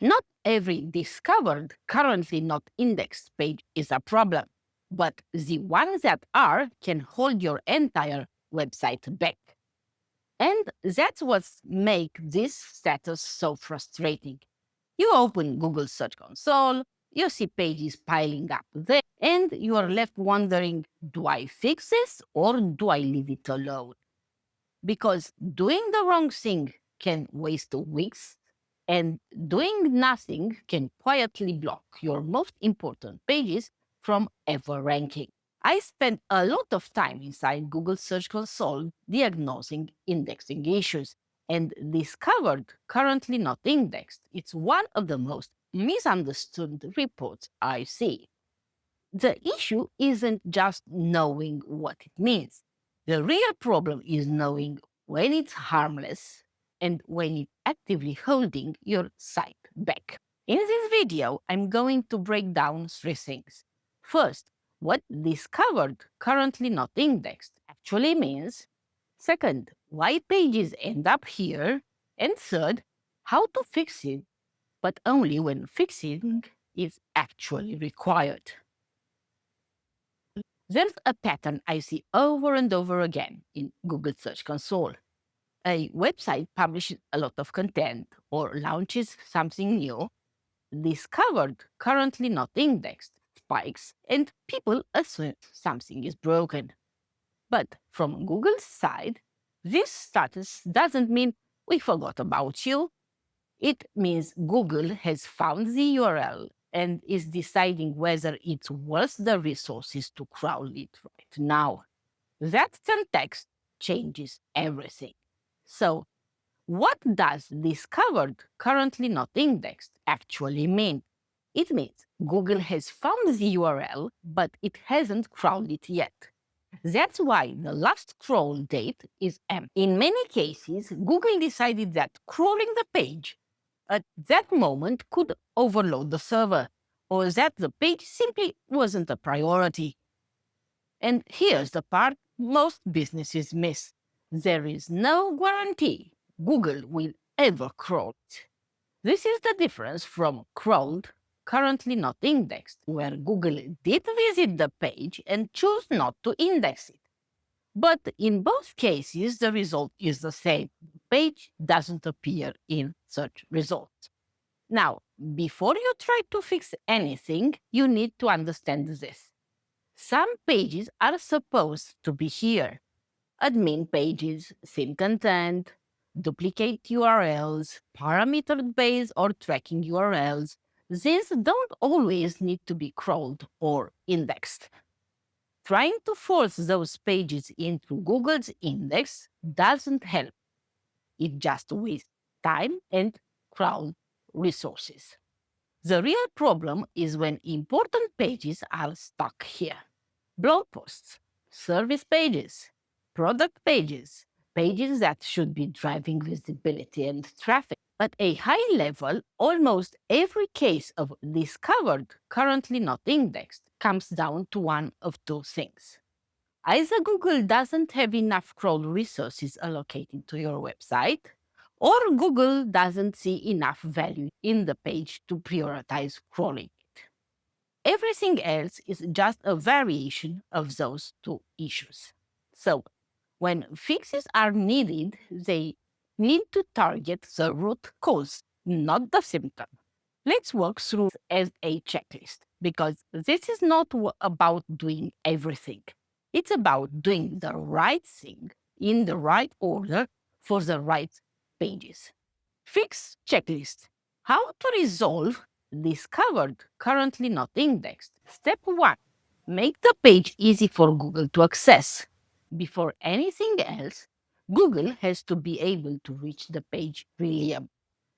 Not every discovered, currently not indexed page is a problem, but the ones that are can hold your entire website back. And that's what makes this status so frustrating. You open Google Search Console, you see pages piling up there, and you are left wondering, do I fix this or do I leave it alone? Because doing the wrong thing can waste weeks, and doing nothing can quietly block your most important pages from ever ranking. I spent a lot of time inside Google Search Console diagnosing indexing issues and discovered currently not indexed. It's one of the most misunderstood reports I see. The issue isn't just knowing what it means. The real problem is knowing when it's harmless and when it's actively holding your site back. In this video, I'm going to break down three things. First, what discovered currently not indexed actually means. Second, why pages end up here. And third, how to fix it, but only when fixing is actually required. There's a pattern I see over and over again in Google Search Console. A website publishes a lot of content or launches something new, discovered currently not indexed, spikes, and people assume something is broken. But from Google's side, this status doesn't mean we forgot about you. It means Google has found the URL and is deciding whether it's worth the resources to crawl it right now. That context changes everything. So, what does discovered, currently not indexed, actually mean? It means Google has found the URL, but it hasn't crawled it yet. That's why the last crawl date is M. In many cases, Google decided that crawling the page at that moment could overload the server, or that the page simply wasn't a priority. And here's the part most businesses miss. There is no guarantee Google will ever crawl it. This is the difference from crawled, currently not indexed, where Google did visit the page and chose not to index it. But in both cases, the result is the same. The page doesn't appear in search results. Now, before you try to fix anything, you need to understand this. Some pages are supposed to be here. Admin pages, thin content, duplicate URLs, parameter-based or tracking URLs. These don't always need to be crawled or indexed. Trying to force those pages into Google's index doesn't help. It just wastes time and crawl resources. The real problem is when important pages are stuck here. Blog posts, service pages, product pages, pages that should be driving visibility and traffic. At a high level, almost every case of discovered, currently not indexed, comes down to one of two things. Either Google doesn't have enough crawl resources allocated to your website, or Google doesn't see enough value in the page to prioritize crawling it. Everything else is just a variation of those two issues. So, when fixes are needed, they need to target the root cause, not the symptom. Let's walk through as a checklist because this is not about doing everything. It's about doing the right thing in the right order for the right pages. Fix checklist. How to resolve discovered, currently not indexed. Step 1. Make the page easy for Google to access. Before anything else, Google has to be able to reach the page reliably.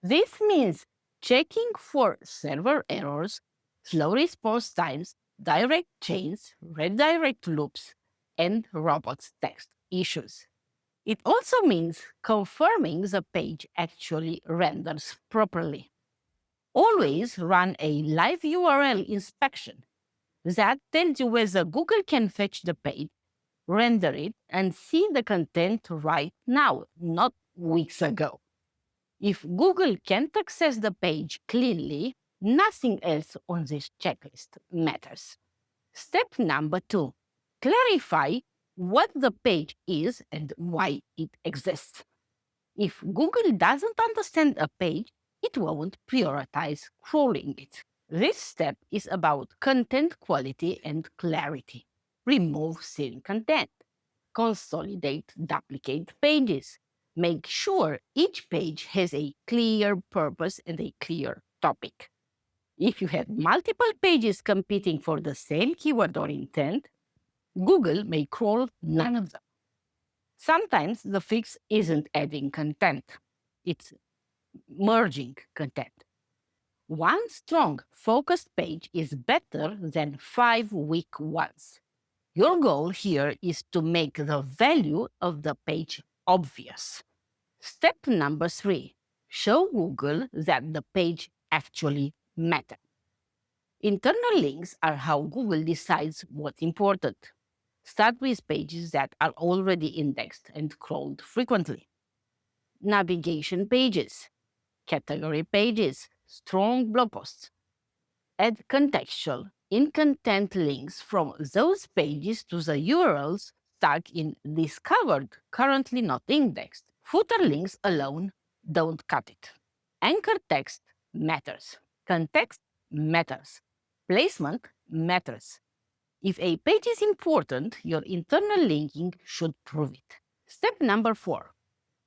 This means checking for server errors, slow response times, direct chains, redirect loops, and robots text issues. It also means confirming the page actually renders properly. Always run a live URL inspection. That tells you whether Google can fetch the page, render it, and see the content right now, not weeks ago. If Google can't access the page cleanly, nothing else on this checklist matters. Step number 2, clarify what the page is and why it exists. If Google doesn't understand a page, it won't prioritize crawling it. This step is about content quality and clarity. Remove silly content. Consolidate duplicate pages. Make sure each page has a clear purpose and a clear topic. If you have multiple pages competing for the same keyword or intent, Google may crawl none of them. Sometimes the fix isn't adding content, it's merging content. One strong, focused page is better than 5 weak ones. Your goal here is to make the value of the page obvious. Step number 3, show Google that the page actually matters. Internal links are how Google decides what's important. Start with pages that are already indexed and crawled frequently. Navigation pages, category pages, strong blog posts. Add contextual, in-content links from those pages to the URLs stuck in discovered, currently not indexed. Footer links alone don't cut it. Anchor text matters. Context matters. Placement matters. If a page is important, your internal linking should prove it. Step number 4,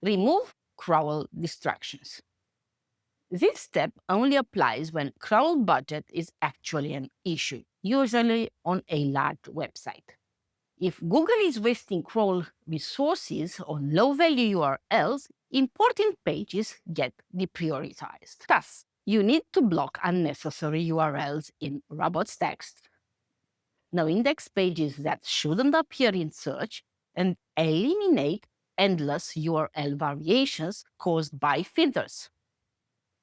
remove crawl distractions. This step only applies when crawl budget is actually an issue, usually on a large website. If Google is wasting crawl resources on low-value URLs, important pages get deprioritized. Thus, you need to block unnecessary URLs in robots text, Noindex pages that shouldn't appear in search, and eliminate endless URL variations caused by filters,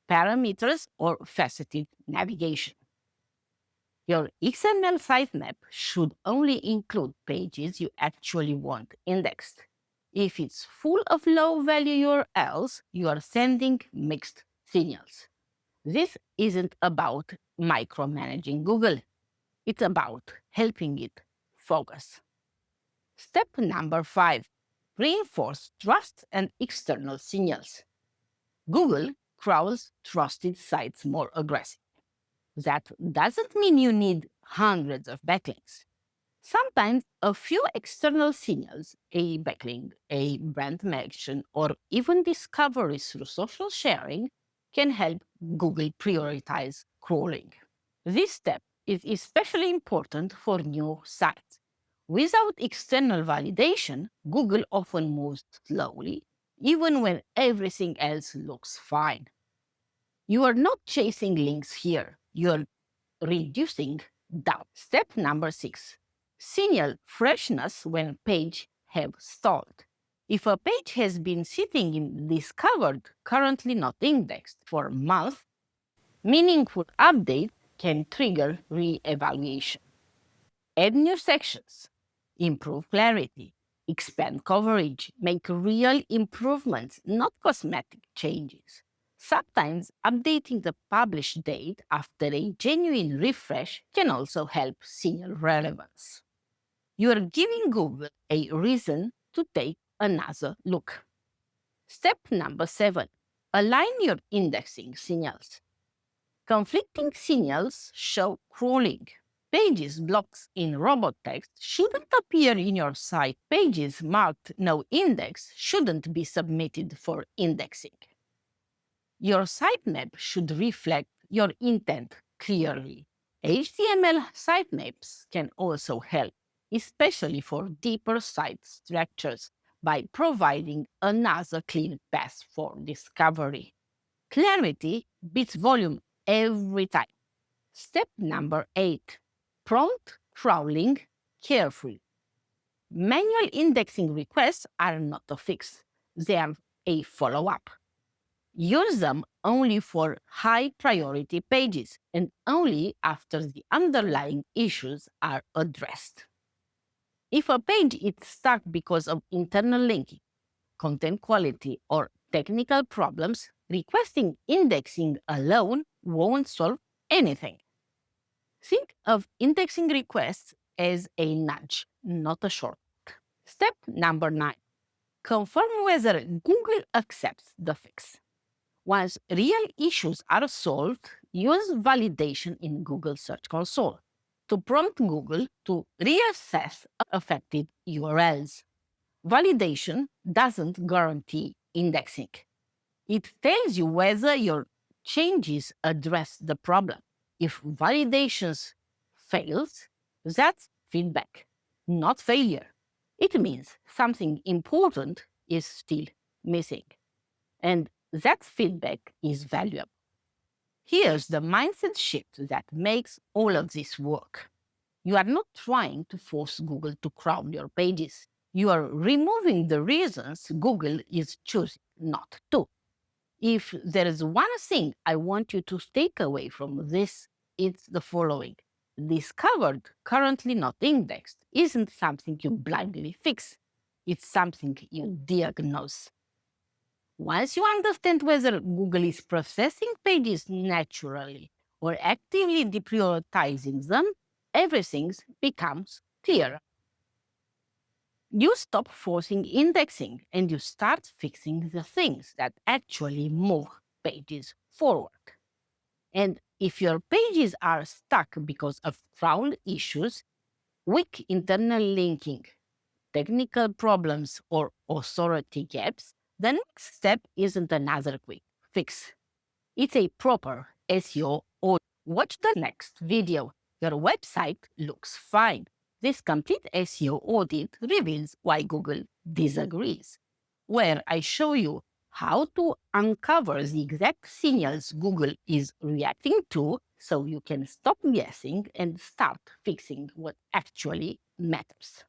parameters, or faceted navigation. Your XML sitemap should only include pages you actually want indexed. If it's full of low-value URLs, you are sending mixed signals. This isn't about micromanaging Google. It's about helping it focus. Step number 5, reinforce trust and external signals. Google crawls trusted sites more aggressively. That doesn't mean you need hundreds of backlinks. Sometimes a few external signals, a backlink, a brand mention, or even discovery through social sharing, can help Google prioritize crawling. This step is especially important for new sites. Without external validation, Google often moves slowly, even when everything else looks fine. You are not chasing links here, you are reducing doubt. Step number 6, signal freshness when page have stalled. If a page has been sitting in discovered, currently not indexed, for months, meaningful update can trigger re-evaluation. Add new sections, improve clarity, expand coverage, make real improvements, not cosmetic changes. Sometimes updating the publish date after a genuine refresh can also help signal relevance. You are giving Google a reason to take another look. Step number 7, align your indexing signals. Conflicting signals show crawling. Pages blocked in robot text shouldn't appear in your site. Pages marked no index shouldn't be submitted for indexing. Your sitemap should reflect your intent clearly. HTML sitemaps can also help, especially for deeper site structures, by providing another clean path for discovery. Clarity beats volume every time. Step number 8, prompt crawling carefully. Manual indexing requests are not a fix, they are a follow-up. Use them only for high priority pages and only after the underlying issues are addressed. If a page is stuck because of internal linking, content quality, or technical problems, Requesting indexing alone won't solve anything. Think of indexing requests as a nudge, not a shortcut. Step number 9. Confirm whether Google accepts the fix. Once real issues are solved, use validation in Google Search Console to prompt Google to reassess affected URLs. Validation doesn't guarantee indexing. It tells you whether your changes address the problem. If validations fails, that's feedback, not failure. It means something important is still missing. And that feedback is valuable. Here's the mindset shift that makes all of this work. You are not trying to force Google to crawl your pages. You are removing the reasons Google is choosing not to. If there is one thing I want you to take away from this, it's the following. Discovered, currently not indexed, isn't something you blindly fix. It's something you diagnose. Once you understand whether Google is processing pages naturally or actively deprioritizing them, everything becomes clear. You stop forcing indexing and you start fixing the things that actually move pages forward. And if your pages are stuck because of crawl issues, weak internal linking, technical problems, or authority gaps, the next step isn't another quick fix. It's a proper SEO audit. Watch the next video. Your website looks fine. This complete SEO audit reveals why Google disagrees, where I show you how to uncover the exact signals Google is reacting to so you can stop guessing and start fixing what actually matters.